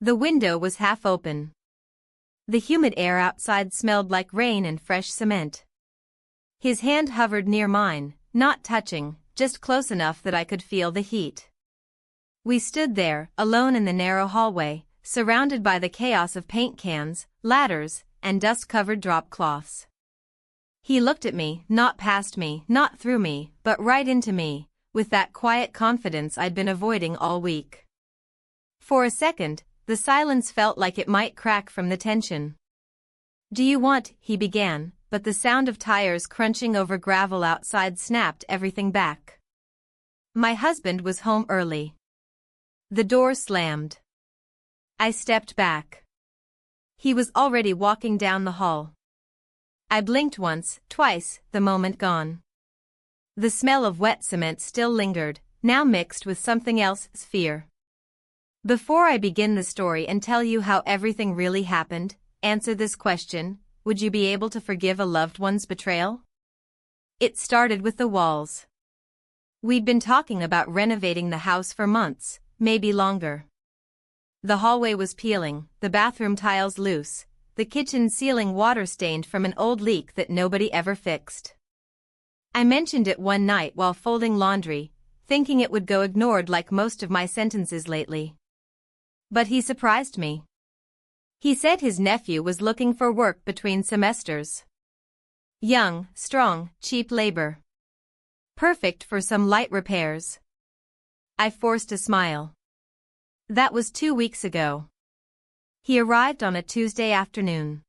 The window was half open. The humid air outside smelled like rain and fresh cement. His hand hovered near mine, not touching, just close enough that I could feel the heat. We stood there, alone in the narrow hallway, surrounded by the chaos of paint cans, ladders, and dust-covered drop cloths. He looked at me, not past me, not through me, but right into me, with that quiet confidence I'd been avoiding all week. For a second, the silence felt like it might crack from the tension. "Do you want," he began, but the sound of tires crunching over gravel outside snapped everything back. My husband was home early. The door slammed. I stepped back. He was already walking down the hall. I blinked once, twice, the moment gone. The smell of wet cement still lingered, now mixed with something else, fear. Before I begin the story and tell you how everything really happened, answer this question: would you be able to forgive a loved one's betrayal? It started with the walls. We'd been talking about renovating the house for months, maybe longer. The hallway was peeling, the bathroom tiles loose, the kitchen ceiling water-stained from an old leak that nobody ever fixed. I mentioned it one night while folding laundry, thinking it would go ignored like most of my sentences lately. But he surprised me. He said his nephew was looking for work between semesters. Young, strong, cheap labor. Perfect for some light repairs. I forced a smile. That was 2 weeks ago. He arrived on a Tuesday afternoon.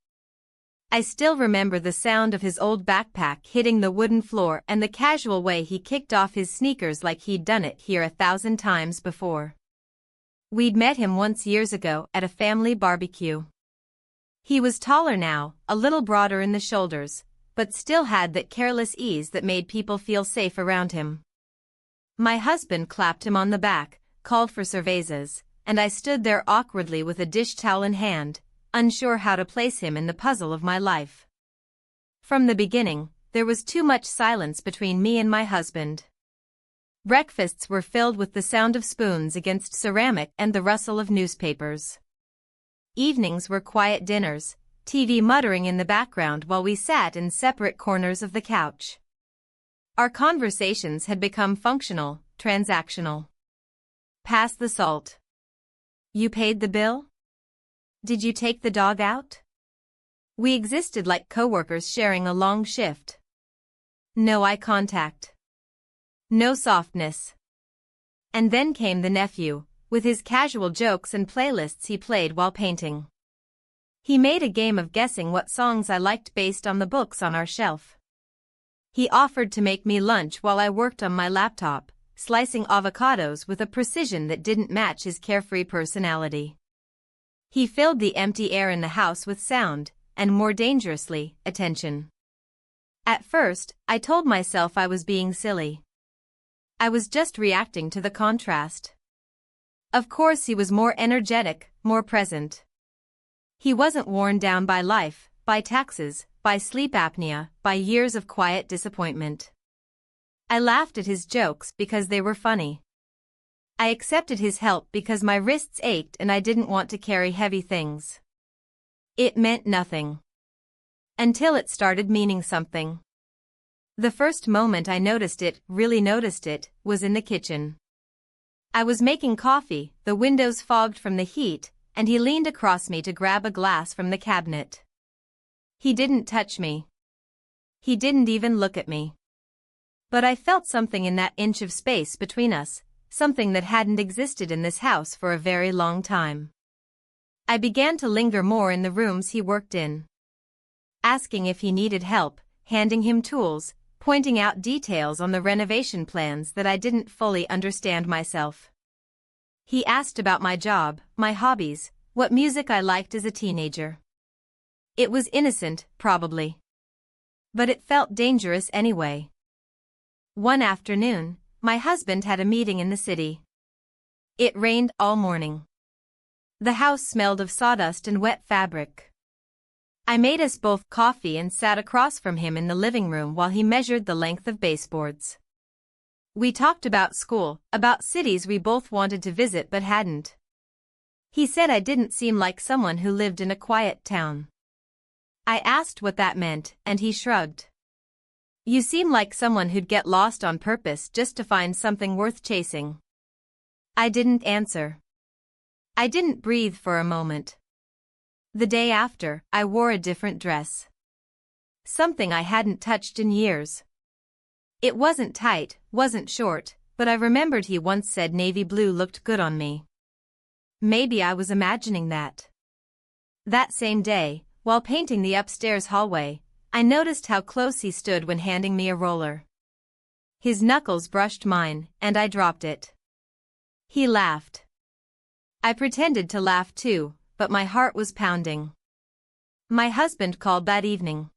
I still remember the sound of his old backpack hitting the wooden floor and the casual way he kicked off his sneakers like he'd done it here 1,000 times before. We'd met him once years ago at a family barbecue. He was taller now, a little broader in the shoulders, but still had that careless ease that made people feel safe around him. My husband clapped him on the back, called for cervezas, and I stood there awkwardly with a dish towel in hand, unsure how to place him in the puzzle of my life. From the beginning, there was too much silence between me and my husband. Breakfasts were filled with the sound of spoons against ceramic and the rustle of newspapers. Evenings were quiet dinners, TV muttering in the background while we sat in separate corners of the couch. Our conversations had become functional, transactional. Pass the salt. You paid the bill? Did you take the dog out? We existed like coworkers sharing a long shift. No eye contact. No softness. And then came the nephew, with his casual jokes and playlists he played while painting. He made a game of guessing what songs I liked based on the books on our shelf. He offered to make me lunch while I worked on my laptop, slicing avocados with a precision that didn't match his carefree personality. He filled the empty air in the house with sound, and more dangerously, attention. At first, I told myself I was being silly. I was just reacting to the contrast. Of course he was more energetic, more present. He wasn't worn down by life, by taxes, by sleep apnea, by years of quiet disappointment. I laughed at his jokes because they were funny. I accepted his help because my wrists ached and I didn't want to carry heavy things. It meant nothing. Until it started meaning something. The first moment I really noticed it, was in the kitchen. I was making coffee, the windows fogged from the heat, and he leaned across me to grab a glass from the cabinet. He didn't touch me. He didn't even look at me. But I felt something in that inch of space between us, something that hadn't existed in this house for a very long time. I began to linger more in the rooms he worked in. Asking if he needed help, handing him tools, pointing out details on the renovation plans that I didn't fully understand myself. He asked about my job, my hobbies, what music I liked as a teenager. It was innocent, probably. But it felt dangerous anyway. One afternoon, my husband had a meeting in the city. It rained all morning. The house smelled of sawdust and wet fabric. I made us both coffee and sat across from him in the living room while he measured the length of baseboards. We talked about school, about cities we both wanted to visit but hadn't. He said I didn't seem like someone who lived in a quiet town. I asked what that meant, and he shrugged. You seem like someone who'd get lost on purpose just to find something worth chasing. I didn't answer. I didn't breathe for a moment. The day after, I wore a different dress. Something I hadn't touched in years. It wasn't tight, wasn't short, but I remembered he once said navy blue looked good on me. Maybe I was imagining that. That same day, while painting the upstairs hallway, I noticed how close he stood when handing me a roller. His knuckles brushed mine, and I dropped it. He laughed. I pretended to laugh too, but my heart was pounding. My husband called that evening.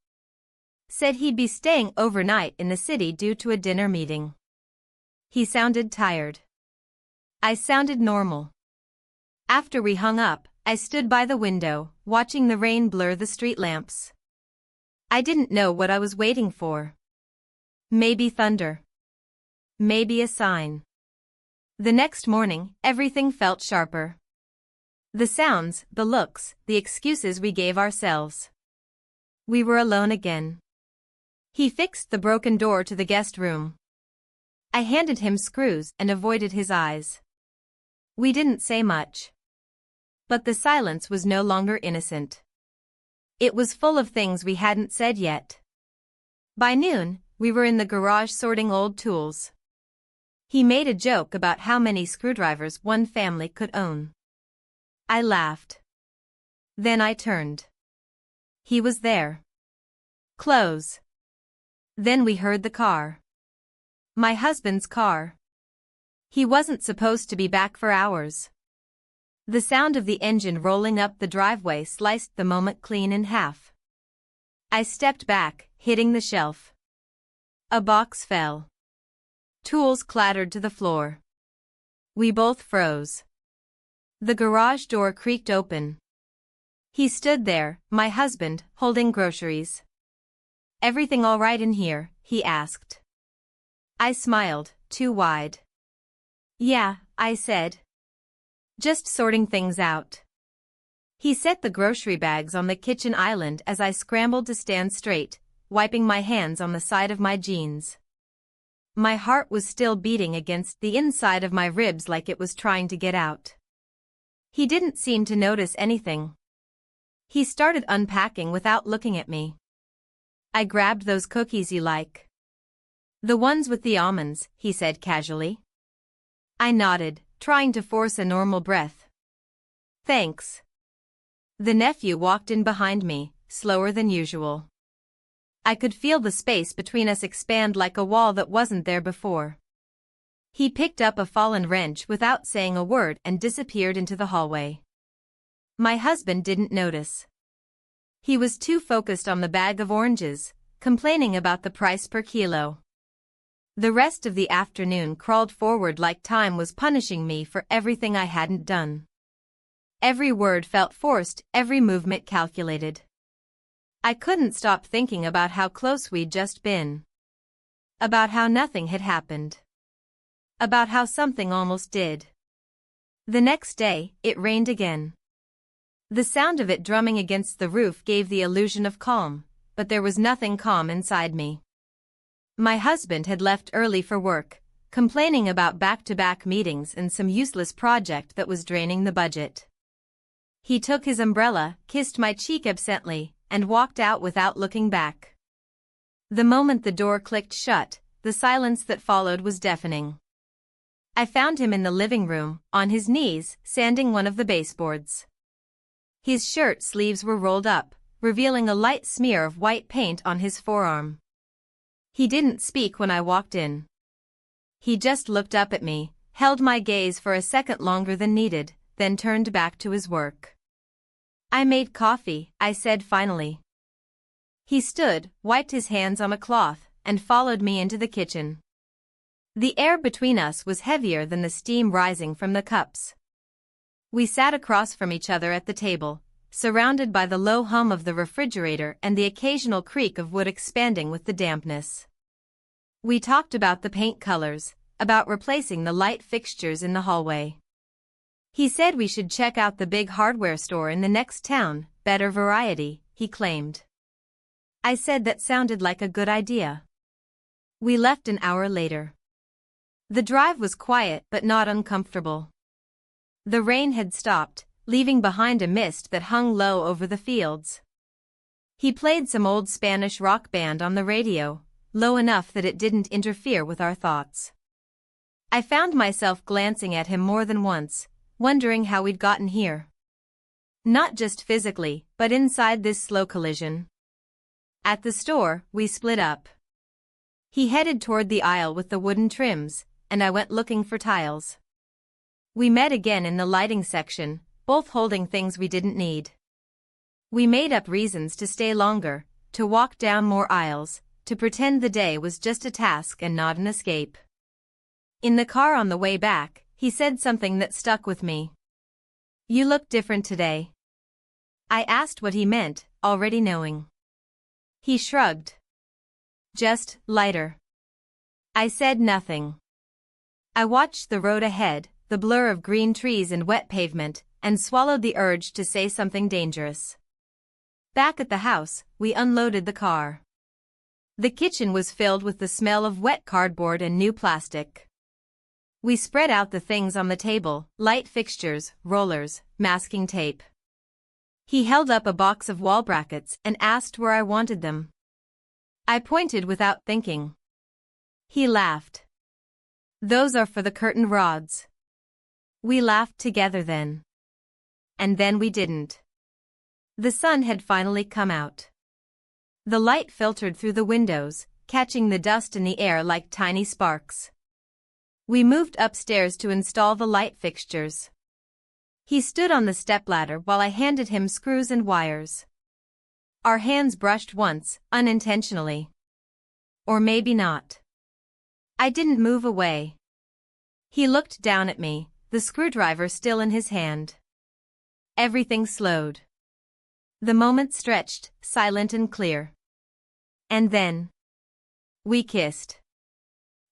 Said he'd be staying overnight in the city due to a dinner meeting. He sounded tired. I sounded normal. After we hung up, I stood by the window, watching the rain blur the street lamps. I didn't know what I was waiting for. Maybe thunder. Maybe a sign. The next morning, everything felt sharper. The sounds, the looks, the excuses we gave ourselves. We were alone again. He fixed the broken door to the guest room. I handed him screws and avoided his eyes. We didn't say much. But the silence was no longer innocent. It was full of things we hadn't said yet. By noon, we were in the garage sorting old tools. He made a joke about how many screwdrivers one family could own. I laughed. Then I turned. He was there. Close. Then we heard the car. My husband's car. He wasn't supposed to be back for hours. The sound of the engine rolling up the driveway sliced the moment clean in half. I stepped back, hitting the shelf. A box fell. Tools clattered to the floor. We both froze. The garage door creaked open. He stood there, my husband, holding groceries. Everything all right in here? He asked. I smiled, too wide. Yeah, I said. Just sorting things out. He set the grocery bags on the kitchen island as I scrambled to stand straight, wiping my hands on the side of my jeans. My heart was still beating against the inside of my ribs like it was trying to get out. He didn't seem to notice anything. He started unpacking without looking at me. I grabbed those cookies you like. The ones with the almonds, he said casually. I nodded, trying to force a normal breath. Thanks. The nephew walked in behind me, slower than usual. I could feel the space between us expand like a wall that wasn't there before. He picked up a fallen wrench without saying a word and disappeared into the hallway. My husband didn't notice. He was too focused on the bag of oranges, complaining about the price per kilo. The rest of the afternoon crawled forward like time was punishing me for everything I hadn't done. Every word felt forced, every movement calculated. I couldn't stop thinking about how close we'd just been. About how nothing had happened. About how something almost did. The next day, it rained again. The sound of it drumming against the roof gave the illusion of calm, but there was nothing calm inside me. My husband had left early for work, complaining about back-to-back meetings and some useless project that was draining the budget. He took his umbrella, kissed my cheek absently, and walked out without looking back. The moment the door clicked shut, the silence that followed was deafening. I found him in the living room, on his knees, sanding one of the baseboards. His shirt sleeves were rolled up, revealing a light smear of white paint on his forearm. He didn't speak when I walked in. He just looked up at me, held my gaze for a second longer than needed, then turned back to his work. I made coffee, I said finally. He stood, wiped his hands on a cloth, and followed me into the kitchen. The air between us was heavier than the steam rising from the cups. We sat across from each other at the table, surrounded by the low hum of the refrigerator and the occasional creak of wood expanding with the dampness. We talked about the paint colors, about replacing the light fixtures in the hallway. He said we should check out the big hardware store in the next town, better variety, he claimed. I said that sounded like a good idea. We left an hour later. The drive was quiet but not uncomfortable. The rain had stopped, leaving behind a mist that hung low over the fields. He played some old Spanish rock band on the radio, low enough that it didn't interfere with our thoughts. I found myself glancing at him more than once, wondering how we'd gotten here. Not just physically, but inside this slow collision. At the store, we split up. He headed toward the aisle with the wooden trims, and I went looking for tiles. We met again in the lighting section, both holding things we didn't need. We made up reasons to stay longer, to walk down more aisles, to pretend the day was just a task and not an escape. In the car on the way back, he said something that stuck with me. "You look different today." I asked what he meant, already knowing. He shrugged. "Just lighter." I said nothing. I watched the road ahead, the blur of green trees and wet pavement, and swallowed the urge to say something dangerous. Back at the house, we unloaded the car. The kitchen was filled with the smell of wet cardboard and new plastic. We spread out the things on the table, light fixtures, rollers, masking tape. He held up a box of wall brackets and asked where I wanted them. I pointed without thinking. He laughed. "Those are for the curtain rods." We laughed together then. And then we didn't. The sun had finally come out. The light filtered through the windows, catching the dust in the air like tiny sparks. We moved upstairs to install the light fixtures. He stood on the stepladder while I handed him screws and wires. Our hands brushed once, unintentionally. Or maybe not. I didn't move away. He looked down at me, the screwdriver still in his hand. Everything slowed. The moment stretched, silent and clear. And then we kissed.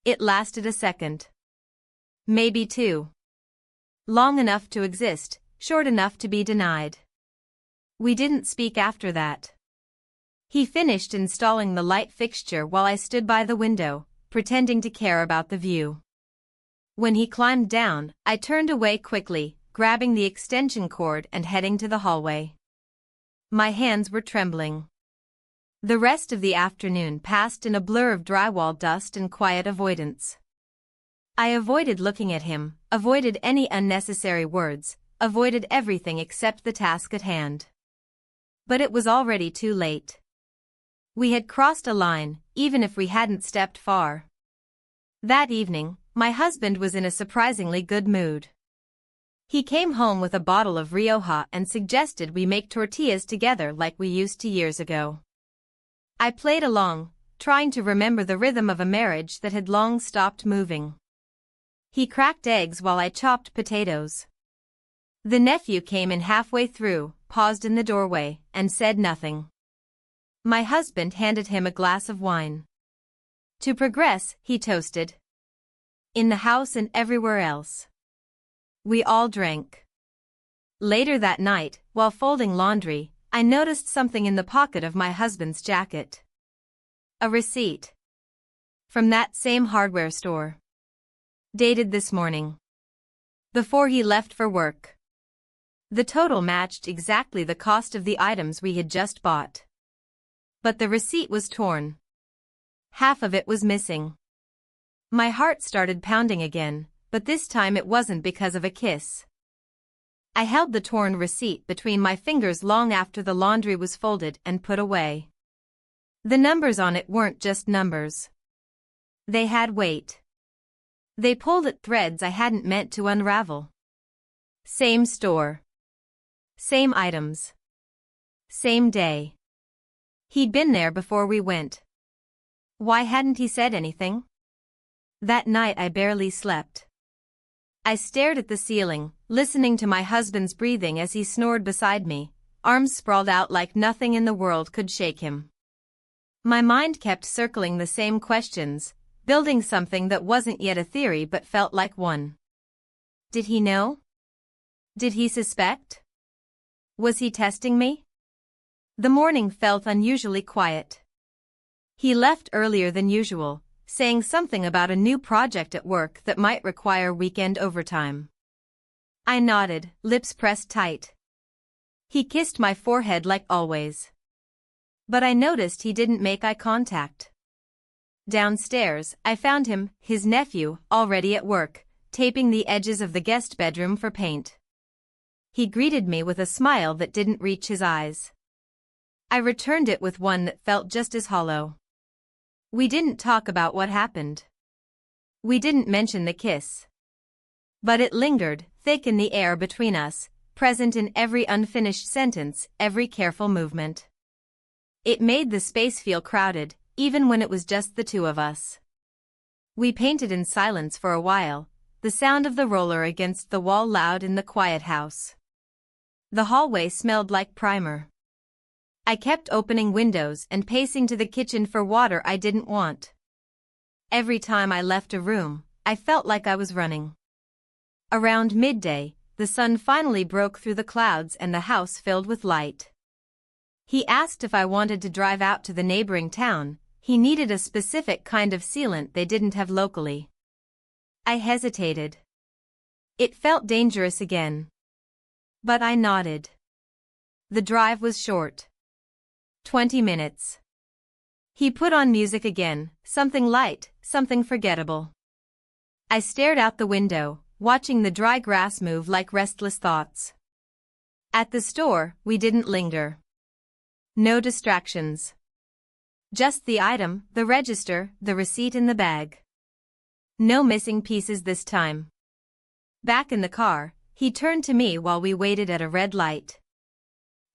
It lasted a second. Maybe two. Long enough to exist, short enough to be denied. We didn't speak after that. He finished installing the light fixture while I stood by the window, pretending to care about the view. When he climbed down, I turned away quickly, grabbing the extension cord and heading to the hallway. My hands were trembling. The rest of the afternoon passed in a blur of drywall dust and quiet avoidance. I avoided looking at him, avoided any unnecessary words, avoided everything except the task at hand. But it was already too late. We had crossed a line, even if we hadn't stepped far. That evening, my husband was in a surprisingly good mood. He came home with a bottle of Rioja and suggested we make tortillas together like we used to years ago. I played along, trying to remember the rhythm of a marriage that had long stopped moving. He cracked eggs while I chopped potatoes. The nephew came in halfway through, paused in the doorway, and said nothing. My husband handed him a glass of wine. To progress, he toasted. In the house and everywhere else. We all drank. Later that night, while folding laundry, I noticed something in the pocket of my husband's jacket. A receipt. From that same hardware store. Dated this morning. Before he left for work. The total matched exactly the cost of the items we had just bought. But the receipt was torn. Half of it was missing. My heart started pounding again, but this time it wasn't because of a kiss. I held the torn receipt between my fingers long after the laundry was folded and put away. The numbers on it weren't just numbers. They had weight. They pulled at threads I hadn't meant to unravel. Same store. Same items. Same day. He'd been there before we went. Why hadn't he said anything? That night I barely slept. I stared at the ceiling, listening to my husband's breathing as he snored beside me, arms sprawled out like nothing in the world could shake him. My mind kept circling the same questions, building something that wasn't yet a theory but felt like one. Did he know? Did he suspect? Was he testing me? The morning felt unusually quiet. He left earlier than usual, saying something about a new project at work that might require weekend overtime. I nodded, lips pressed tight. He kissed my forehead like always. But I noticed he didn't make eye contact. Downstairs, I found him, his nephew, already at work, taping the edges of the guest bedroom for paint. He greeted me with a smile that didn't reach his eyes. I returned it with one that felt just as hollow. We didn't talk about what happened. We didn't mention the kiss. But it lingered, thick in the air between us, present in every unfinished sentence, every careful movement. It made the space feel crowded, even when it was just the two of us. We painted in silence for a while, the sound of the roller against the wall loud in the quiet house. The hallway smelled like primer. I kept opening windows and pacing to the kitchen for water I didn't want. Every time I left a room, I felt like I was running. Around midday, the sun finally broke through the clouds and the house filled with light. He asked if I wanted to drive out to the neighboring town. He needed a specific kind of sealant they didn't have locally. I hesitated. It felt dangerous again. But I nodded. The drive was short. 20 minutes. He put on music again, something light, something forgettable. I stared out the window, watching the dry grass move like restless thoughts. At the store, we didn't linger. No distractions. Just the item, the register, the receipt in the bag. No missing pieces this time. Back in the car, he turned to me while we waited at a red light.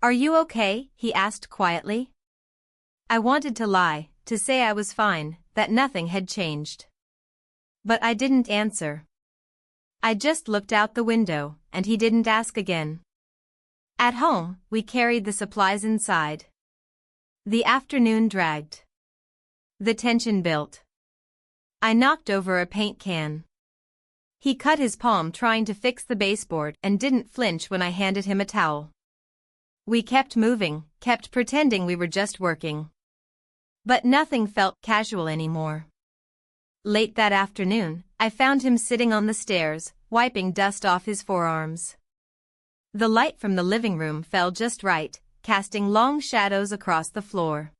"Are you okay?" he asked quietly. I wanted to lie, to say I was fine, that nothing had changed. But I didn't answer. I just looked out the window, and he didn't ask again. At home, we carried the supplies inside. The afternoon dragged. The tension built. I knocked over a paint can. He cut his palm trying to fix the baseboard and didn't flinch when I handed him a towel. We kept moving, kept pretending we were just working. But nothing felt casual anymore. Late that afternoon, I found him sitting on the stairs, wiping dust off his forearms. The light from the living room fell just right, casting long shadows across the floor.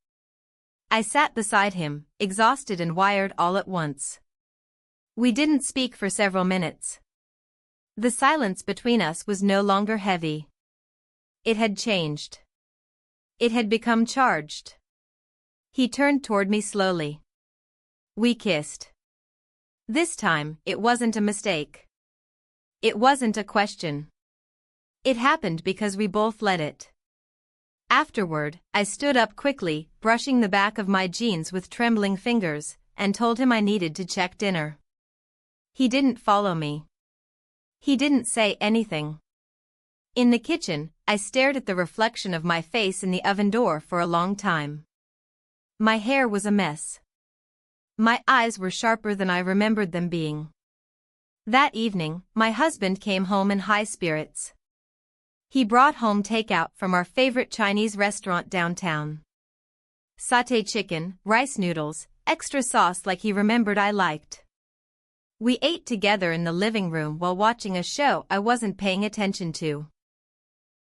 I sat beside him, exhausted and wired all at once. We didn't speak for several minutes. The silence between us was no longer heavy. It had changed. It had become charged. He turned toward me slowly. We kissed. This time, it wasn't a mistake. It wasn't a question. It happened because we both let it. Afterward, I stood up quickly, brushing the back of my jeans with trembling fingers, and told him I needed to check dinner. He didn't follow me. He didn't say anything. In the kitchen, I stared at the reflection of my face in the oven door for a long time. My hair was a mess. My eyes were sharper than I remembered them being. That evening, my husband came home in high spirits. He brought home takeout from our favorite Chinese restaurant downtown. Sauté chicken, rice noodles, extra sauce like he remembered I liked. We ate together in the living room while watching a show I wasn't paying attention to.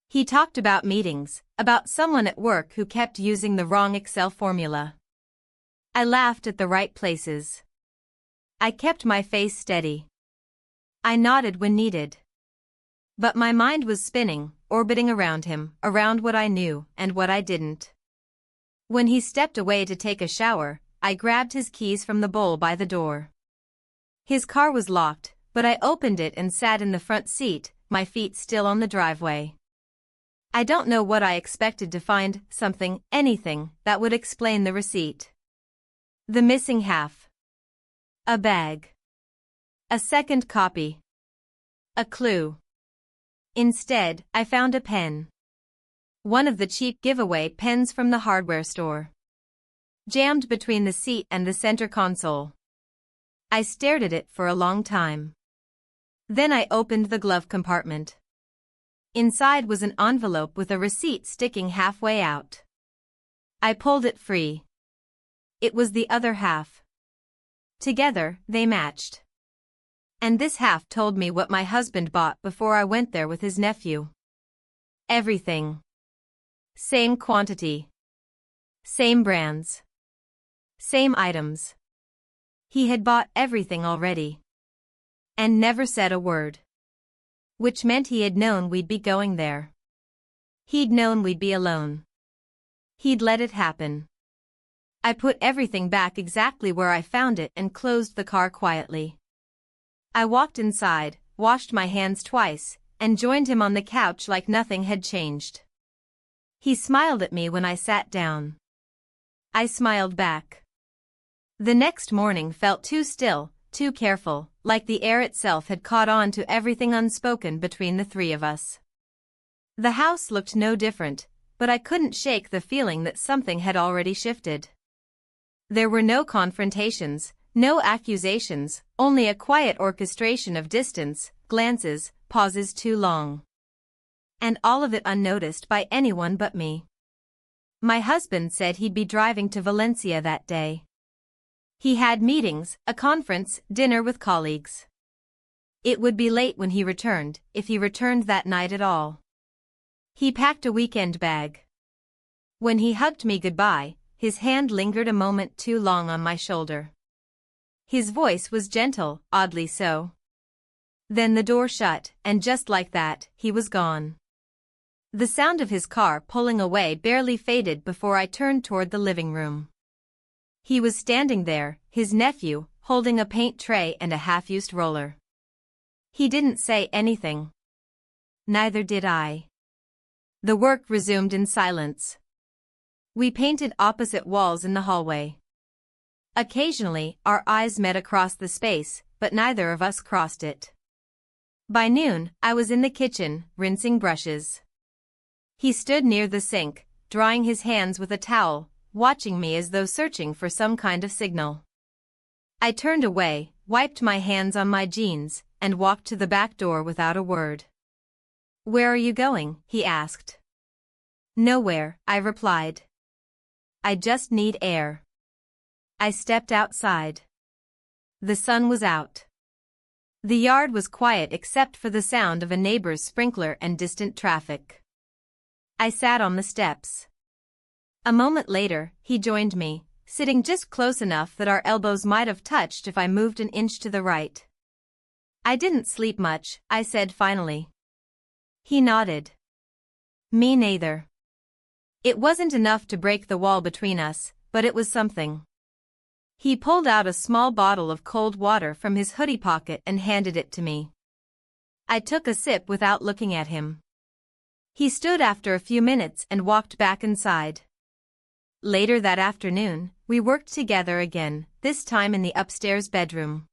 He talked about meetings, about someone at work who kept using the wrong Excel formula. I laughed at the right places. I kept my face steady. I nodded when needed. But my mind was spinning, orbiting around him, around what I knew and what I didn't. When he stepped away to take a shower, I grabbed his keys from the bowl by the door. His car was locked, but I opened it and sat in the front seat, my feet still on the driveway. I don't know what I expected to find, something, anything, that would explain the receipt. The missing half. A bag. A second copy. A clue. Instead, I found a pen. One of the cheap giveaway pens from the hardware store. Jammed between the seat and the center console. I stared at it for a long time. Then I opened the glove compartment. Inside was an envelope with a receipt sticking halfway out. I pulled it free. It was the other half. Together, they matched. And this half told me what my husband bought before I went there with his nephew. Everything. Same quantity. Same brands. Same items. He had bought everything already. And never said a word. Which meant he had known we'd be going there. He'd known we'd be alone. He'd let it happen. I put everything back exactly where I found it and closed the car quietly. I walked inside, washed my hands twice, and joined him on the couch like nothing had changed. He smiled at me when I sat down. I smiled back. The next morning felt too still, too careful, like the air itself had caught on to everything unspoken between the three of us. The house looked no different, but I couldn't shake the feeling that something had already shifted. There were no confrontations, no accusations, only a quiet orchestration of distance, glances, pauses too long. And all of it unnoticed by anyone but me. My husband said he'd be driving to Valencia that day. He had meetings, a conference, dinner with colleagues. It would be late when he returned, if he returned that night at all. He packed a weekend bag. When he hugged me goodbye, his hand lingered a moment too long on my shoulder. His voice was gentle, oddly so. Then the door shut, and just like that, he was gone. The sound of his car pulling away barely faded before I turned toward the living room. He was standing there, his nephew, holding a paint tray and a half-used roller. He didn't say anything. Neither did I. The work resumed in silence. We painted opposite walls in the hallway. Occasionally, our eyes met across the space, but neither of us crossed it. By noon, I was in the kitchen, rinsing brushes. He stood near the sink, drying his hands with a towel, watching me as though searching for some kind of signal. I turned away, wiped my hands on my jeans, and walked to the back door without a word. "Where are you going?" he asked. "Nowhere," I replied. "I just need air." I stepped outside. The sun was out. The yard was quiet except for the sound of a neighbor's sprinkler and distant traffic. I sat on the steps. A moment later, he joined me, sitting just close enough that our elbows might have touched if I moved an inch to the right. "I didn't sleep much," I said finally. He nodded. "Me neither." It wasn't enough to break the wall between us, but it was something. He pulled out a small bottle of cold water from his hoodie pocket and handed it to me. I took a sip without looking at him. He stood after a few minutes and walked back inside. Later that afternoon, we worked together again, this time in the upstairs bedroom.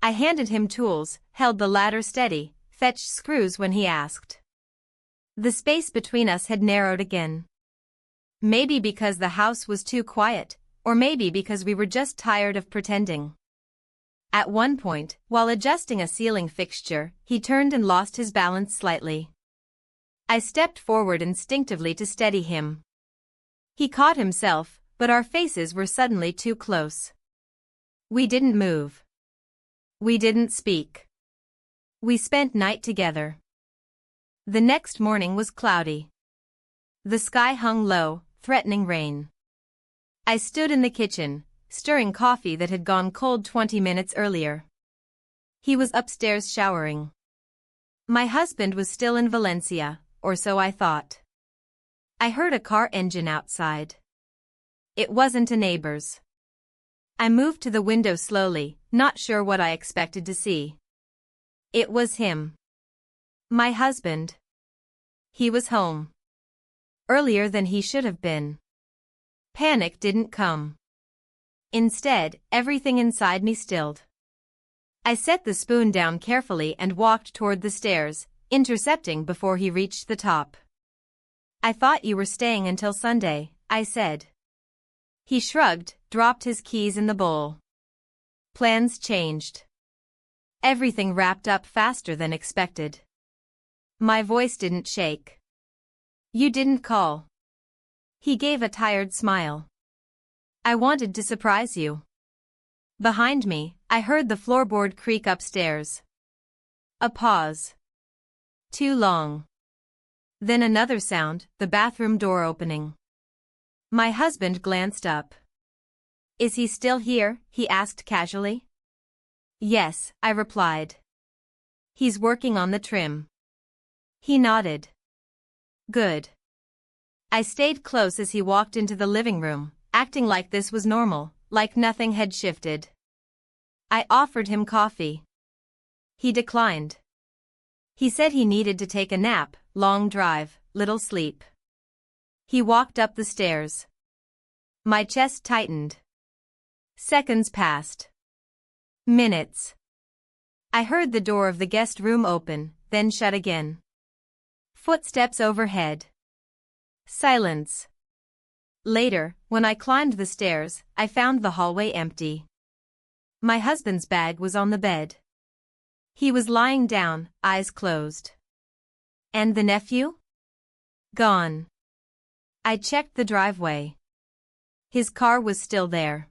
I handed him tools, held the ladder steady, fetched screws when he asked. The space between us had narrowed again. Maybe because the house was too quiet, or maybe because we were just tired of pretending. At one point, while adjusting a ceiling fixture, he turned and lost his balance slightly. I stepped forward instinctively to steady him. He caught himself, but our faces were suddenly too close. We didn't move. We didn't speak. We spent night together. The next morning was cloudy. The sky hung low, threatening rain. I stood in the kitchen, stirring coffee that had gone cold 20 minutes earlier. He was upstairs showering. My husband was still in Valencia, or so I thought. I heard a car engine outside. It wasn't a neighbor's. I moved to the window slowly, not sure what I expected to see. It was him. My husband. He was home. Earlier than he should have been. Panic didn't come. Instead, everything inside me stilled. I set the spoon down carefully and walked toward the stairs, intercepting before he reached the top. "I thought you were staying until Sunday," I said. He shrugged, dropped his keys in the bowl. Plans changed. Everything wrapped up faster than expected. My voice didn't shake. You didn't call. He gave a tired smile. I wanted to surprise you. Behind me, I heard the floorboard creak upstairs. A pause. Too long. Then another sound, the bathroom door opening. My husband glanced up. Is he still here? He asked casually. Yes, I replied. He's working on the trim. He nodded. Good. I stayed close as he walked into the living room, acting like this was normal, like nothing had shifted. I offered him coffee. He declined. He said he needed to take a nap, long drive, little sleep. He walked up the stairs. My chest tightened. Seconds passed. Minutes. I heard the door of the guest room open, then shut again. Footsteps overhead. Silence. Later, when I climbed the stairs, I found the hallway empty. My husband's bag was on the bed. He was lying down, eyes closed. And the nephew? Gone. I checked the driveway. His car was still there.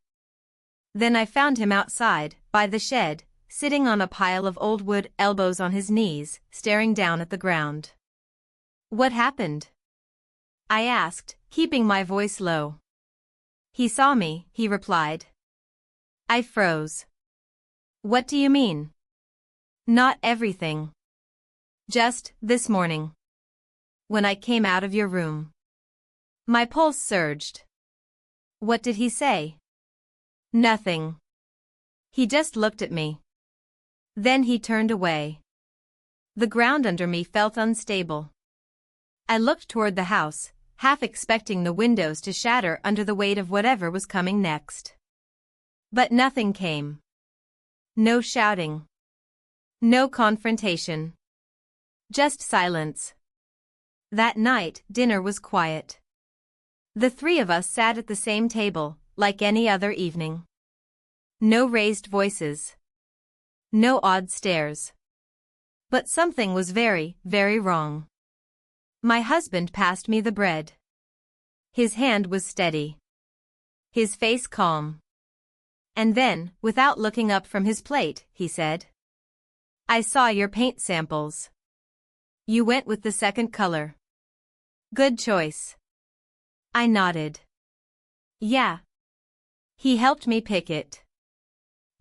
Then I found him outside, by the shed, sitting on a pile of old wood, elbows on his knees, staring down at the ground. What happened? I asked, keeping my voice low. He saw me, he replied. I froze. What do you mean? Not everything. Just, this morning. When I came out of your room. My pulse surged. What did he say? Nothing. He just looked at me. Then he turned away. The ground under me felt unstable. I looked toward the house, half expecting the windows to shatter under the weight of whatever was coming next. But nothing came. No shouting. No confrontation. Just silence. That night, dinner was quiet. The three of us sat at the same table, like any other evening. No raised voices. No odd stares. But something was very, very wrong. My husband passed me the bread. His hand was steady. His face calm. And then, without looking up from his plate, he said, I saw your paint samples. You went with the second color. Good choice. I nodded. Yeah. He helped me pick it.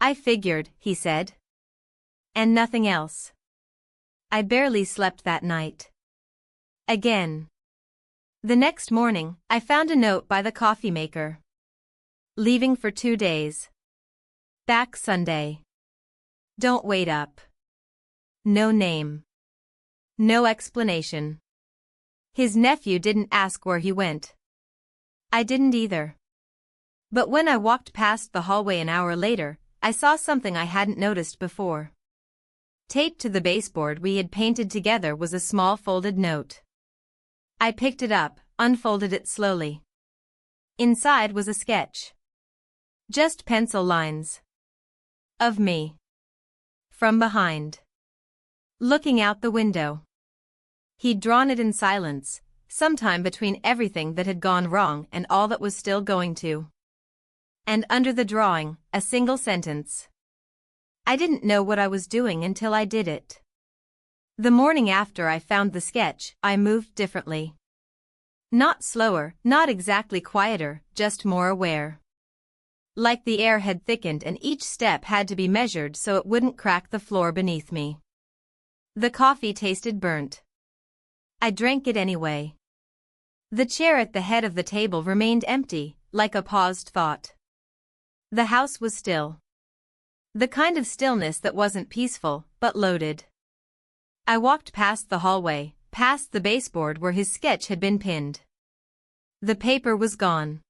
I figured, he said. And nothing else. I barely slept that night. Again. The next morning, I found a note by the coffee maker. Leaving for 2 days. Back Sunday. Don't wait up. No name. No explanation. His nephew didn't ask where he went. I didn't either. But when I walked past the hallway an hour later, I saw something I hadn't noticed before. Taped to the baseboard we had painted together was a small folded note. I picked it up, unfolded it slowly. Inside was a sketch. Just pencil lines. Of me. From behind. Looking out the window. He'd drawn it in silence, sometime between everything that had gone wrong and all that was still going to. And under the drawing, a single sentence. I didn't know what I was doing until I did it. The morning after I found the sketch, I moved differently. Not slower, not exactly quieter, just more aware. Like the air had thickened and each step had to be measured so it wouldn't crack the floor beneath me. The coffee tasted burnt. I drank it anyway. The chair at the head of the table remained empty, like a paused thought. The house was still. The kind of stillness that wasn't peaceful, but loaded. I walked past the hallway, past the baseboard where his sketch had been pinned. The paper was gone.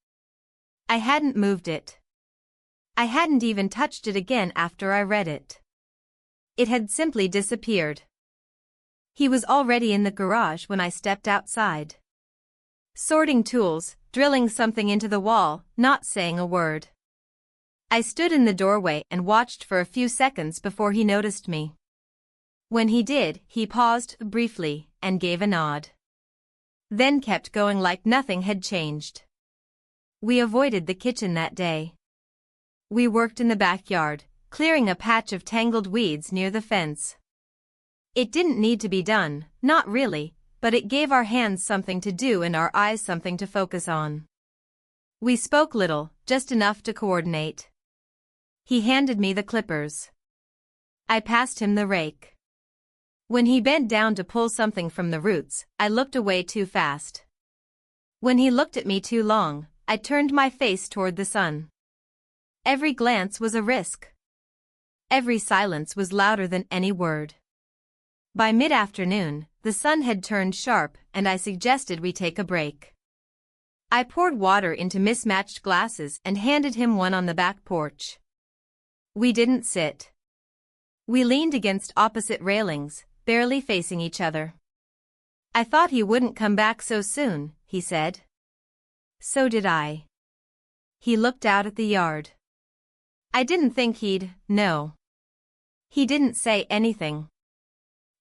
I hadn't moved it. I hadn't even touched it again after I read it. It had simply disappeared. He was already in the garage when I stepped outside. Sorting tools, drilling something into the wall, not saying a word. I stood in the doorway and watched for a few seconds before he noticed me. When he did, he paused briefly and gave a nod. Then kept going like nothing had changed. We avoided the kitchen that day. We worked in the backyard, clearing a patch of tangled weeds near the fence. It didn't need to be done, not really, but it gave our hands something to do and our eyes something to focus on. We spoke little, just enough to coordinate. He handed me the clippers. I passed him the rake. When he bent down to pull something from the roots, I looked away too fast. When he looked at me too long, I turned my face toward the sun. Every glance was a risk. Every silence was louder than any word. By mid-afternoon, the sun had turned sharp and I suggested we take a break. I poured water into mismatched glasses and handed him one on the back porch. We didn't sit. We leaned against opposite railings, barely facing each other. I thought he wouldn't come back so soon, he said. So did I. He looked out at the yard. I didn't think he'd, no. He didn't say anything.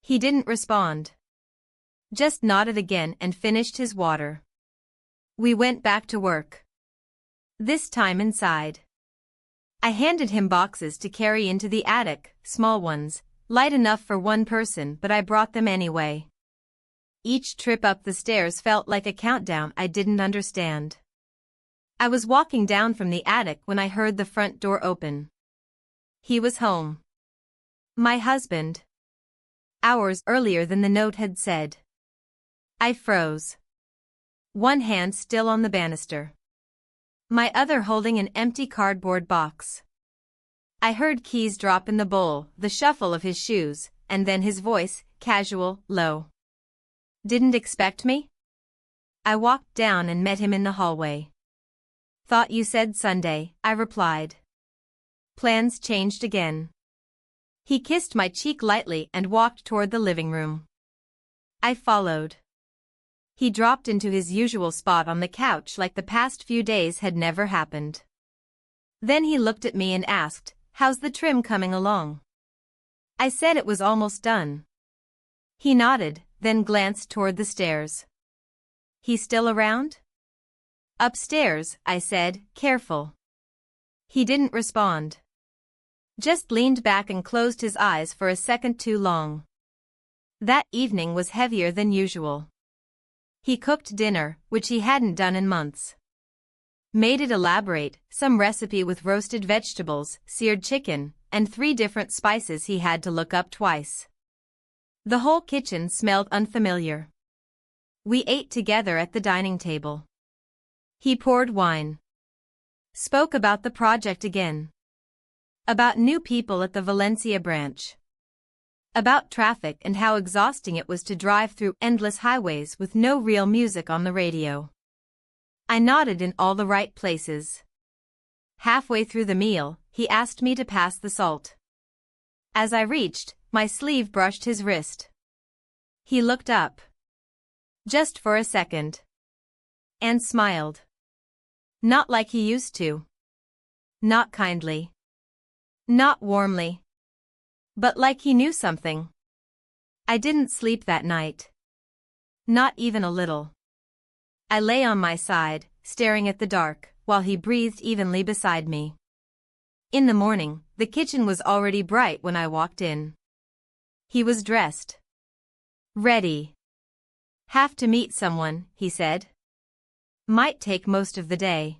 He didn't respond. Just nodded again and finished his water. We went back to work. This time inside. I handed him boxes to carry into the attic, small ones, light enough for one person, but I brought them anyway. Each trip up the stairs felt like a countdown I didn't understand. I was walking down from the attic when I heard the front door open. He was home. My husband. Hours earlier than the note had said. I froze. One hand still on the banister. My other holding an empty cardboard box. I heard keys drop in the bowl, the shuffle of his shoes, and then his voice, casual, low. Didn't expect me? I walked down and met him in the hallway. Thought you said Sunday, I replied. Plans changed again. He kissed my cheek lightly and walked toward the living room. I followed. He dropped into his usual spot on the couch like the past few days had never happened. Then he looked at me and asked, "How's the trim coming along?" I said it was almost done. He nodded, then glanced toward the stairs. He still around? Upstairs, I said, careful. He didn't respond. Just leaned back and closed his eyes for a second too long. That evening was heavier than usual. He cooked dinner, which he hadn't done in months. Made it elaborate, some recipe with roasted vegetables, seared chicken, and 3 different spices he had to look up twice. The whole kitchen smelled unfamiliar. We ate together at the dining table. He poured wine. Spoke about the project again. About new people at the Valencia branch. About traffic and how exhausting it was to drive through endless highways with no real music on the radio. I nodded in all the right places. Halfway through the meal, he asked me to pass the salt. As I reached, my sleeve brushed his wrist. He looked up. Just for a second. And smiled. Not like he used to. Not kindly. Not warmly. But like he knew something. I didn't sleep that night. Not even a little. I lay on my side, staring at the dark, while he breathed evenly beside me. In the morning, the kitchen was already bright when I walked in. He was dressed. Ready. Have to meet someone, he said. Might take most of the day.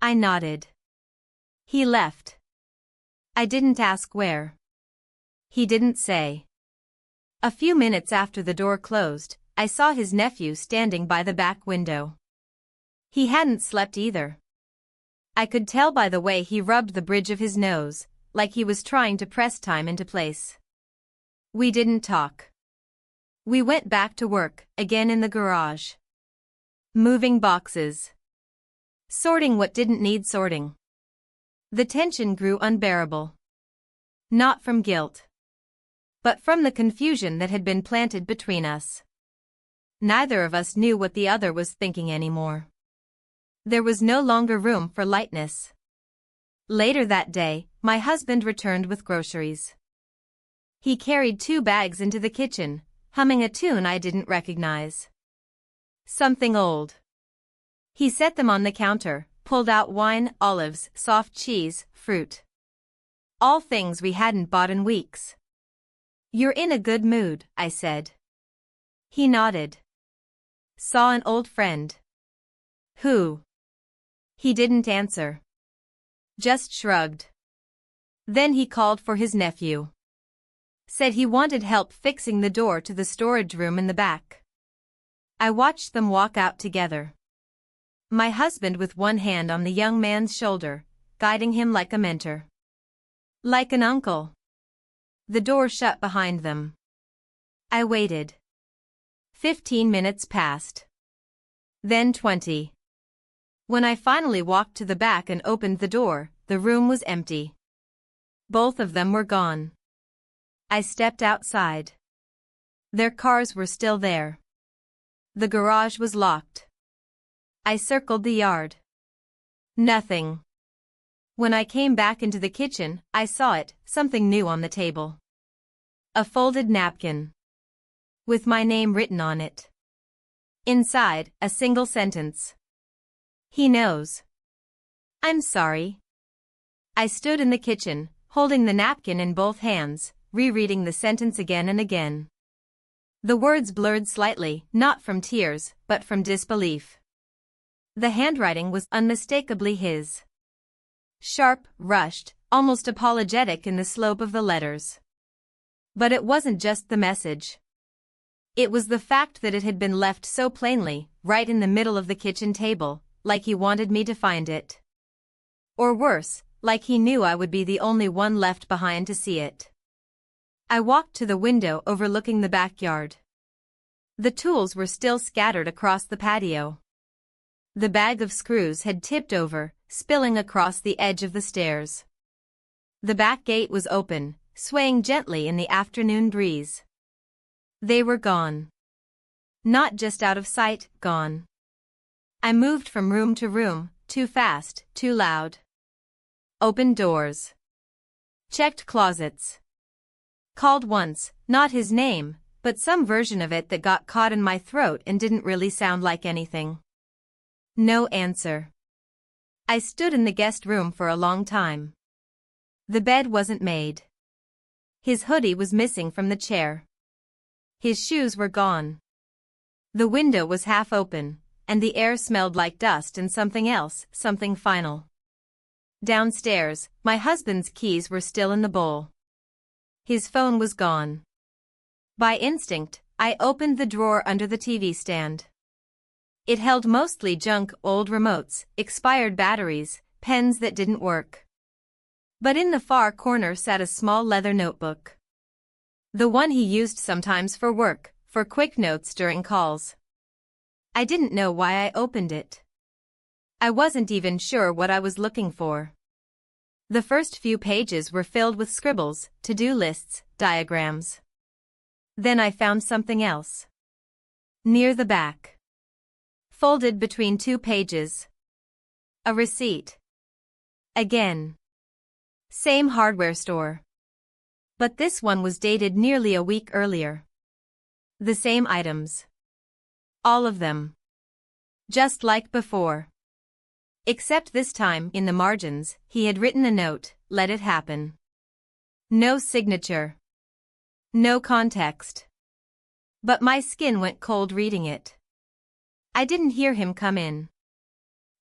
I nodded. He left. I didn't ask where. He didn't say. A few minutes after the door closed, I saw his nephew standing by the back window. He hadn't slept either. I could tell by the way he rubbed the bridge of his nose, like he was trying to press time into place. We didn't talk. We went back to work, again in the garage. Moving boxes. Sorting what didn't need sorting. The tension grew unbearable. Not from guilt. But from the confusion that had been planted between us. Neither of us knew what the other was thinking anymore. There was no longer room for lightness. Later that day, my husband returned with groceries. He carried 2 bags into the kitchen, humming a tune I didn't recognize. Something old. He set them on the counter, pulled out wine, olives, soft cheese, fruit. All things we hadn't bought in weeks. "You're in a good mood," I said. He nodded. "Saw an old friend." "Who?" He didn't answer. Just shrugged. Then he called for his nephew. Said he wanted help fixing the door to the storage room in the back. I watched them walk out together. My husband with one hand on the young man's shoulder, guiding him like a mentor. Like an uncle. The door shut behind them. I waited. 15 minutes passed. Then 20. When I finally walked to the back and opened the door, the room was empty. Both of them were gone. I stepped outside. Their cars were still there. The garage was locked. I circled the yard. Nothing. When I came back into the kitchen, I saw it, something new on the table. A folded napkin. With my name written on it. Inside, a single sentence. "He knows." "I'm sorry." I stood in the kitchen, holding the napkin in both hands, rereading the sentence again and again. The words blurred slightly, not from tears, but from disbelief. The handwriting was unmistakably his. Sharp, rushed, almost apologetic in the slope of the letters. But it wasn't just the message. It was the fact that it had been left so plainly, right in the middle of the kitchen table, like he wanted me to find it. Or worse, like he knew I would be the only one left behind to see it. I walked to the window overlooking the backyard. The tools were still scattered across the patio. The bag of screws had tipped over, spilling across the edge of the stairs. The back gate was open, swaying gently in the afternoon breeze. They were gone. Not just out of sight, gone. I moved from room to room, too fast, too loud. Opened doors. Checked closets. Called once, not his name, but some version of it that got caught in my throat and didn't really sound like anything. No answer. I stood in the guest room for a long time. The bed wasn't made. His hoodie was missing from the chair. His shoes were gone. The window was half open, and the air smelled like dust and something else, something final. Downstairs, my husband's keys were still in the bowl. His phone was gone. By instinct, I opened the drawer under the TV stand. It held mostly junk, old remotes, expired batteries, pens that didn't work. But in the far corner sat a small leather notebook. The one he used sometimes for work, for quick notes during calls. I didn't know why I opened it. I wasn't even sure what I was looking for. The first few pages were filled with scribbles, to-do lists, diagrams. Then I found something else. Near the back. Folded between 2 pages. A receipt. Again. Same hardware store. But this one was dated nearly a week earlier. The same items. All of them. Just like before. Except this time, in the margins, he had written a note, "Let it happen." No signature. No context. But my skin went cold reading it. I didn't hear him come in.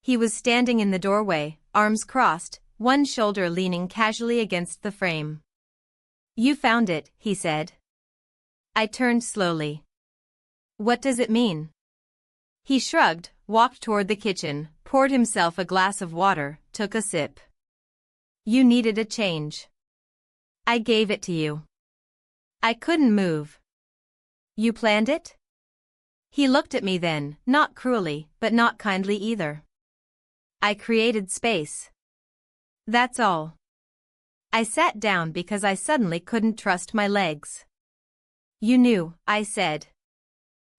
He was standing in the doorway, arms crossed, one shoulder leaning casually against the frame. "You found it," he said. I turned slowly. "What does it mean?" He shrugged, walked toward the kitchen, poured himself a glass of water, took a sip. "You needed a change. I gave it to you. I couldn't move." "You planned it?" He looked at me then, not cruelly, but not kindly either. "I created space. That's all." I sat down because I suddenly couldn't trust my legs. "You knew," I said.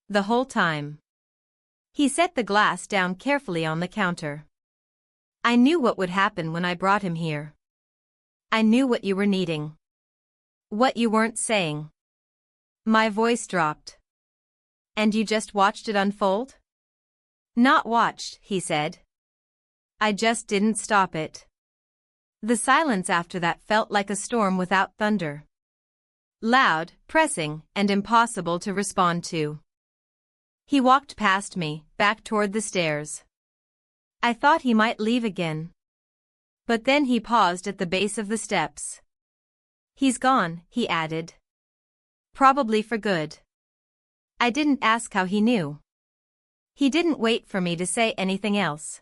"The whole time." He set the glass down carefully on the counter. "I knew what would happen when I brought him here. I knew what you were needing." What you weren't saying. My voice dropped. And you just watched it unfold? Not watched, he said. I just didn't stop it. The silence after that felt like a storm without thunder. Loud, pressing, and impossible to respond to. He walked past me, back toward the stairs. I thought he might leave again. But then he paused at the base of the steps. He's gone, he added. Probably for good. I didn't ask how he knew. He didn't wait for me to say anything else.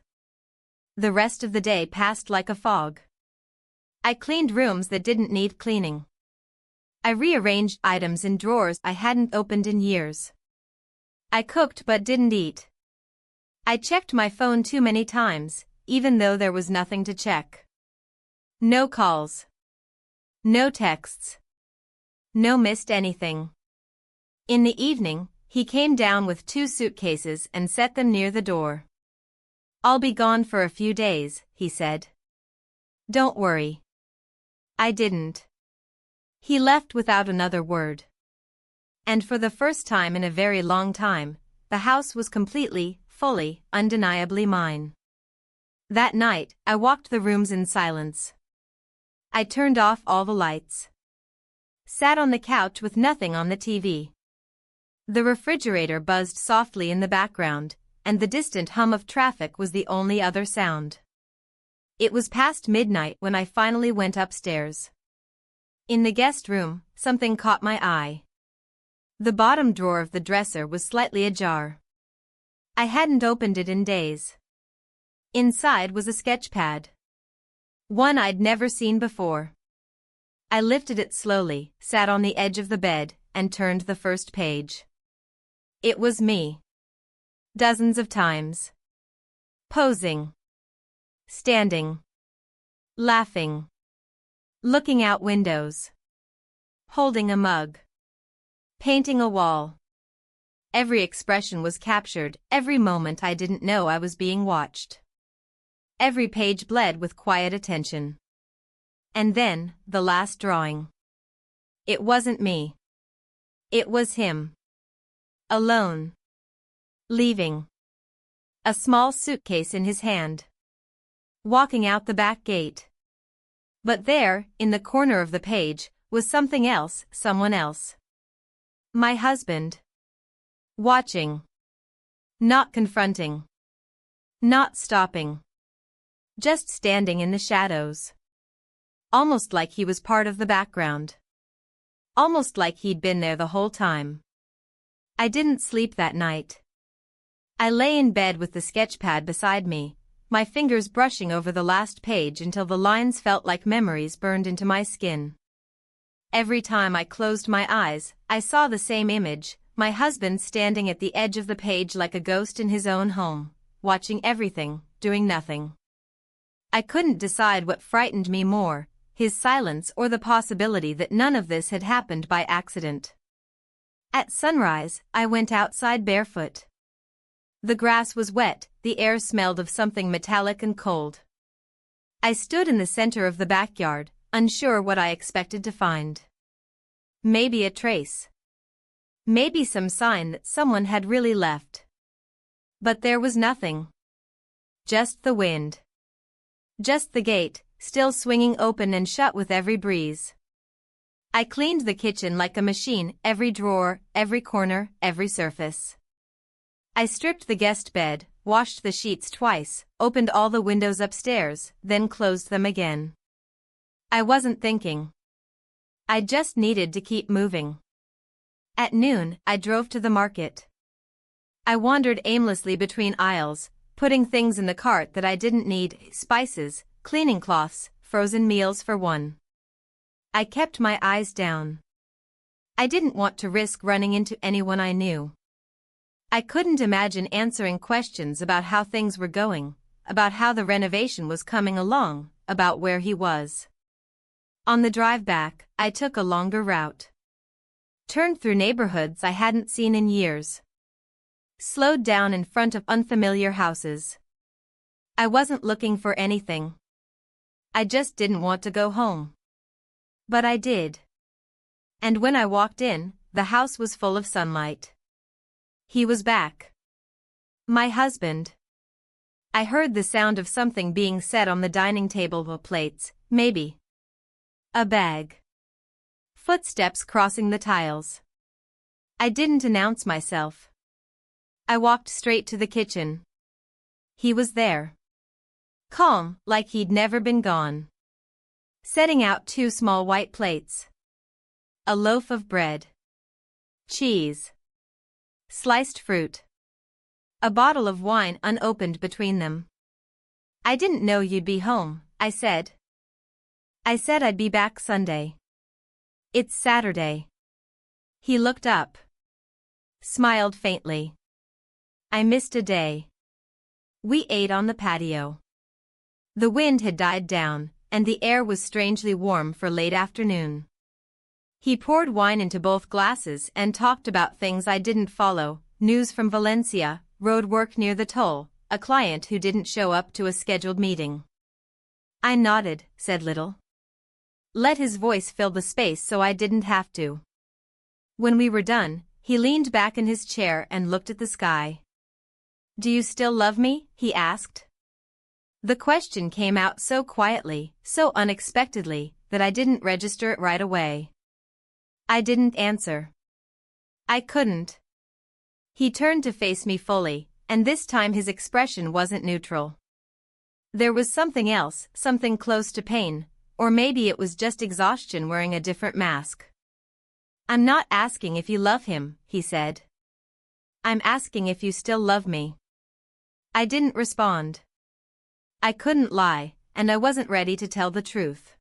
The rest of the day passed like a fog. I cleaned rooms that didn't need cleaning. I rearranged items in drawers I hadn't opened in years. I cooked but didn't eat. I checked my phone too many times, even though there was nothing to check. No calls. No texts. No missed anything. In the evening, he came down with 2 suitcases and set them near the door. I'll be gone for a few days, he said. Don't worry. I didn't. He left without another word. And for the first time in a very long time, the house was completely, fully, undeniably mine. That night, I walked the rooms in silence. I turned off all the lights. Sat on the couch with nothing on the TV. The refrigerator buzzed softly in the background, and the distant hum of traffic was the only other sound. It was past midnight when I finally went upstairs. In the guest room, something caught my eye. The bottom drawer of the dresser was slightly ajar. I hadn't opened it in days. Inside was a sketch pad. One I'd never seen before. I lifted it slowly, sat on the edge of the bed, and turned the first page. It was me. Dozens of times. Posing. Standing. Laughing. Looking out windows. Holding a mug. Painting a wall. Every expression was captured, every moment I didn't know I was being watched. Every page bled with quiet attention. And then, the last drawing. It wasn't me. It was him. Alone. Leaving. A small suitcase in his hand. Walking out the back gate. But there, in the corner of the page, was something else, someone else. My husband. Watching. Not confronting. Not stopping. Just standing in the shadows. Almost like he was part of the background. Almost like he'd been there the whole time. I didn't sleep that night. I lay in bed with the sketchpad beside me, my fingers brushing over the last page until the lines felt like memories burned into my skin. Every time I closed my eyes, I saw the same image, my husband standing at the edge of the page like a ghost in his own home, watching everything, doing nothing. I couldn't decide what frightened me more, his silence or the possibility that none of this had happened by accident. At sunrise, I went outside barefoot. The grass was wet, the air smelled of something metallic and cold. I stood in the center of the backyard, unsure what I expected to find. Maybe a trace. Maybe some sign that someone had really left. But there was nothing. Just the wind. Just the gate, still swinging open and shut with every breeze. I cleaned the kitchen like a machine, every drawer, every corner, every surface. I stripped the guest bed, washed the sheets twice, opened all the windows upstairs, then closed them again. I wasn't thinking. I just needed to keep moving. At noon, I drove to the market. I wandered aimlessly between aisles, putting things in the cart that I didn't need, spices, cleaning cloths, frozen meals for one. I kept my eyes down. I didn't want to risk running into anyone I knew. I couldn't imagine answering questions about how things were going, about how the renovation was coming along, about where he was. On the drive back, I took a longer route. Turned through neighborhoods I hadn't seen in years. Slowed down in front of unfamiliar houses. I wasn't looking for anything. I just didn't want to go home. But I did. And when I walked in, the house was full of sunlight. He was back. My husband. I heard the sound of something being set on the dining table of plates, maybe a bag. Footsteps crossing the tiles. I didn't announce myself. I walked straight to the kitchen. He was there. Calm, like he'd never been gone. Setting out 2 small white plates. A loaf of bread. Cheese. Sliced fruit. A bottle of wine unopened between them. I didn't know you'd be home, I said. I said I'd be back Sunday. It's Saturday. He looked up. Smiled faintly. I missed a day. We ate on the patio. The wind had died down, and the air was strangely warm for late afternoon. He poured wine into both glasses and talked about things I didn't follow, news from Valencia, road work near the toll, a client who didn't show up to a scheduled meeting. I nodded, said little. Let his voice fill the space so I didn't have to. When we were done, he leaned back in his chair and looked at the sky. Do you still love me? He asked. The question came out so quietly, so unexpectedly, that I didn't register it right away. I didn't answer. I couldn't. He turned to face me fully, and this time his expression wasn't neutral. There was something else, something close to pain, or maybe it was just exhaustion wearing a different mask. I'm not asking if you love him, he said. I'm asking if you still love me. I didn't respond. I couldn't lie, and I wasn't ready to tell the truth.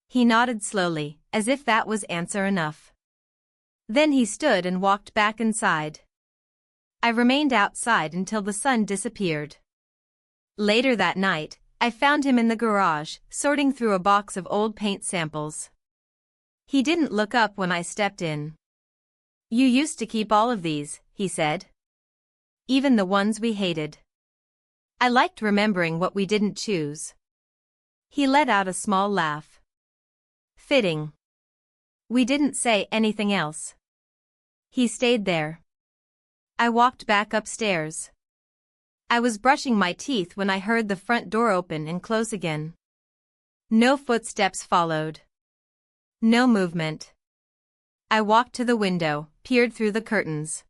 He nodded slowly, as if that was answer enough. Then he stood and walked back inside. I remained outside until the sun disappeared. Later that night, I found him in the garage, sorting through a box of old paint samples. He didn't look up when I stepped in. You used to keep all of these, he said. Even the ones we hated. I liked remembering what we didn't choose. He let out a small laugh. Fitting. We didn't say anything else. He stayed there. I walked back upstairs. I was brushing my teeth when I heard the front door open and close again. No footsteps followed. No movement. I walked to the window, peered through the curtains.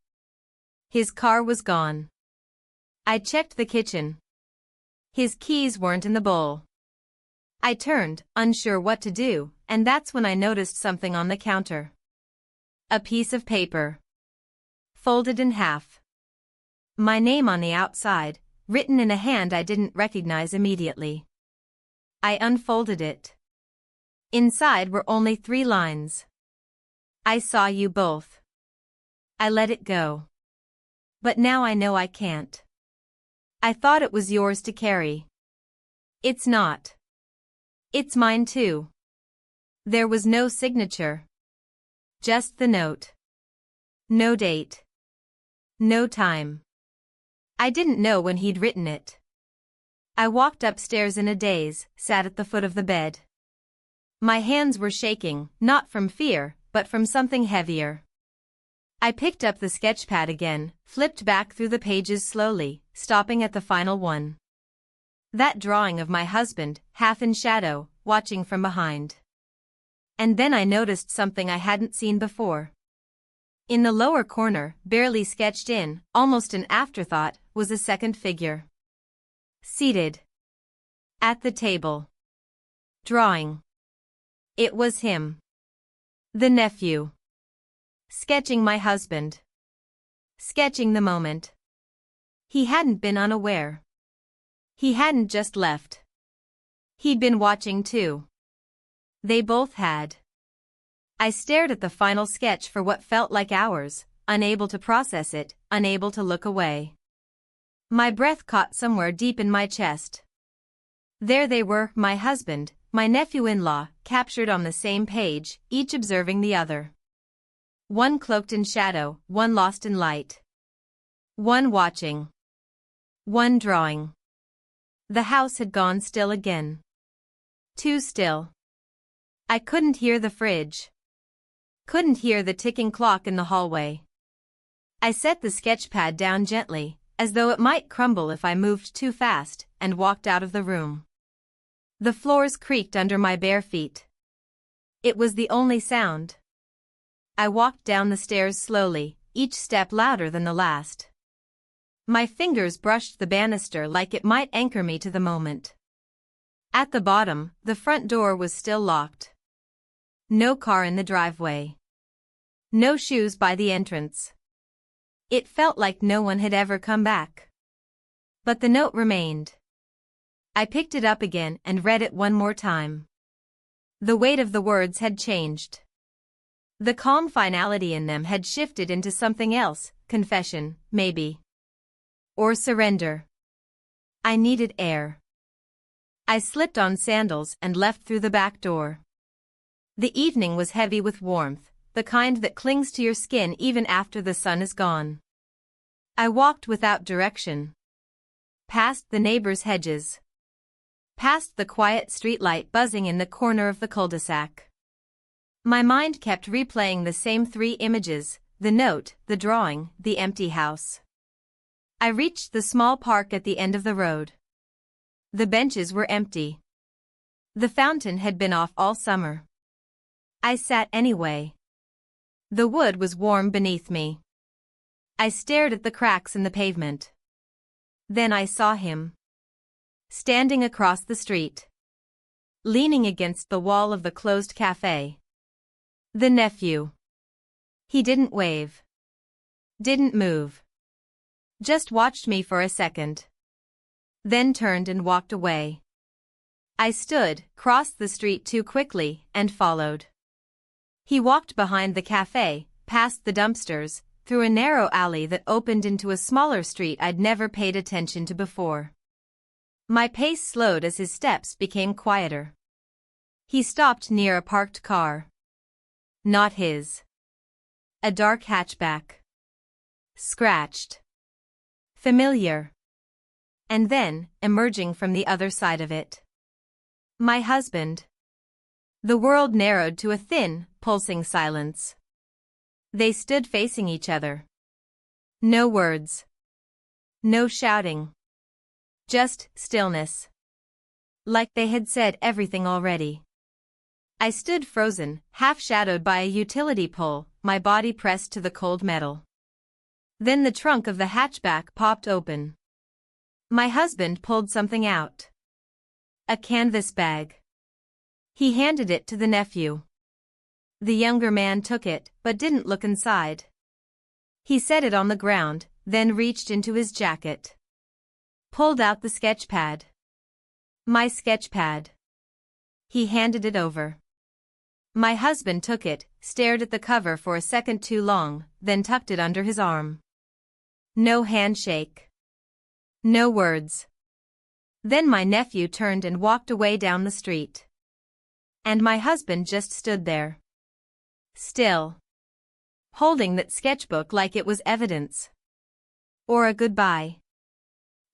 His car was gone. I checked the kitchen. His keys weren't in the bowl. I turned, unsure what to do, and that's when I noticed something on the counter. A piece of paper. Folded in half. My name on the outside, written in a hand I didn't recognize immediately. I unfolded it. Inside were only 3 lines. I saw you both. I let it go. But now I know I can't. I thought it was yours to carry. It's not. It's mine too. There was no signature. Just the note. No date. No time. I didn't know when he'd written it. I walked upstairs in a daze, sat at the foot of the bed. My hands were shaking, not from fear, but from something heavier. I picked up the sketchpad again, flipped back through the pages slowly, stopping at the final one. That drawing of my husband, half in shadow, watching from behind. And then I noticed something I hadn't seen before. In the lower corner, barely sketched in, almost an afterthought, was a second figure. Seated. At the table. Drawing. It was him. The nephew. Sketching my husband. Sketching the moment. He hadn't been unaware. He hadn't just left. He'd been watching too. They both had. I stared at the final sketch for what felt like hours, unable to process it, unable to look away. My breath caught somewhere deep in my chest. There they were, my husband, my nephew-in-law, captured on the same page, each observing the other. One cloaked in shadow, one lost in light. One watching. One drawing. The house had gone still again. Too still. I couldn't hear the fridge. Couldn't hear the ticking clock in the hallway. I set the sketchpad down gently, as though it might crumble if I moved too fast, and walked out of the room. The floors creaked under my bare feet. It was the only sound. I walked down the stairs slowly, each step louder than the last. My fingers brushed the banister like it might anchor me to the moment. At the bottom, the front door was still locked. No car in the driveway. No shoes by the entrance. It felt like no one had ever come back. But the note remained. I picked it up again and read it one more time. The weight of the words had changed. The calm finality in them had shifted into something else, confession, maybe. Or surrender. I needed air. I slipped on sandals and left through the back door. The evening was heavy with warmth, the kind that clings to your skin even after the sun is gone. I walked without direction. Past the neighbors' hedges. Past the quiet streetlight buzzing in the corner of the cul-de-sac. My mind kept replaying the same three images, the note, the drawing, the empty house. I reached the small park at the end of the road. The benches were empty. The fountain had been off all summer. I sat anyway. The wood was warm beneath me. I stared at the cracks in the pavement. Then I saw him. Standing across the street. Leaning against the wall of the closed cafe. The nephew. He didn't wave. Didn't move. Just watched me for a second. Then turned and walked away. I stood, crossed the street too quickly, and followed. He walked behind the cafe, past the dumpsters, through a narrow alley that opened into a smaller street I'd never paid attention to before. My pace slowed as his steps became quieter. He stopped near a parked car. Not his. A dark hatchback. Scratched. Familiar. And then, emerging from the other side of it. My husband. The world narrowed to a thin, pulsing silence. They stood facing each other. No words. No shouting. Just stillness. Like they had said everything already. I stood frozen, half-shadowed by a utility pole, my body pressed to the cold metal. Then the trunk of the hatchback popped open. My husband pulled something out. A canvas bag. He handed it to the nephew. The younger man took it, but didn't look inside. He set it on the ground, then reached into his jacket. Pulled out the sketchpad. My sketchpad. He handed it over. My husband took it, stared at the cover for a second too long, then tucked it under his arm. No handshake. No words. Then my nephew turned and walked away down the street. And my husband just stood there. Still. Holding that sketchbook like it was evidence. Or a goodbye.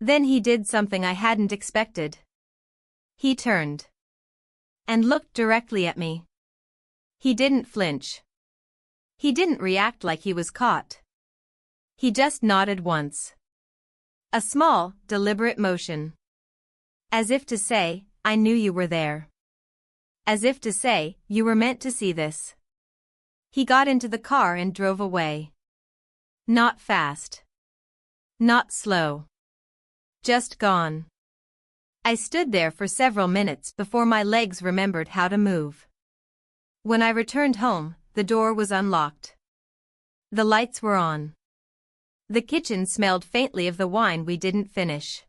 Then he did something I hadn't expected. He turned. And looked directly at me. He didn't flinch. He didn't react like he was caught. He just nodded once. A small, deliberate motion. As if to say, I knew you were there. As if to say, you were meant to see this. He got into the car and drove away. Not fast. Not slow. Just gone. I stood there for several minutes before my legs remembered how to move. When I returned home, the door was unlocked. The lights were on. The kitchen smelled faintly of the wine we didn't finish.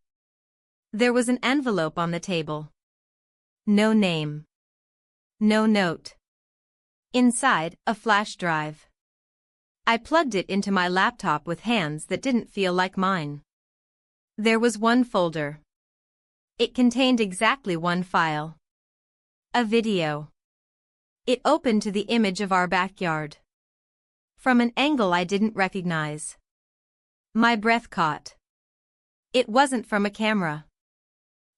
There was an envelope on the table. No name. No note. Inside, a flash drive. I plugged it into my laptop with hands that didn't feel like mine. There was one folder. It contained exactly one file. A video. It opened to the image of our backyard. From an angle I didn't recognize. My breath caught. It wasn't from a camera.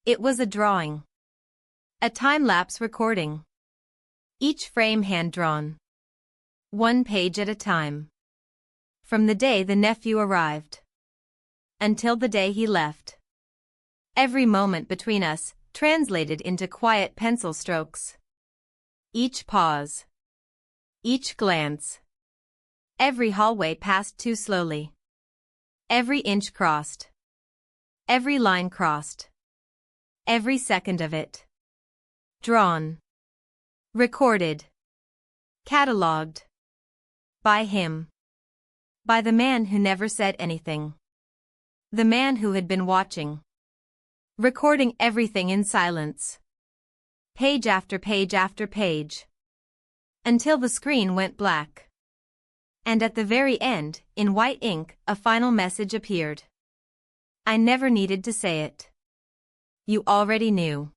It was a drawing. A time-lapse recording. Each frame hand-drawn. One page at a time. From the day the nephew arrived until the day he left. Every moment between us translated into quiet pencil strokes. Each pause. Each glance. Every hallway passed too slowly. Every inch crossed. Every line crossed. Every second of it. Drawn. Recorded. Catalogued. By him. By the man who never said anything. The man who had been watching. Recording everything in silence. Page after page after page. Until the screen went black. And at the very end, in white ink, a final message appeared. I never needed to say it. You already knew.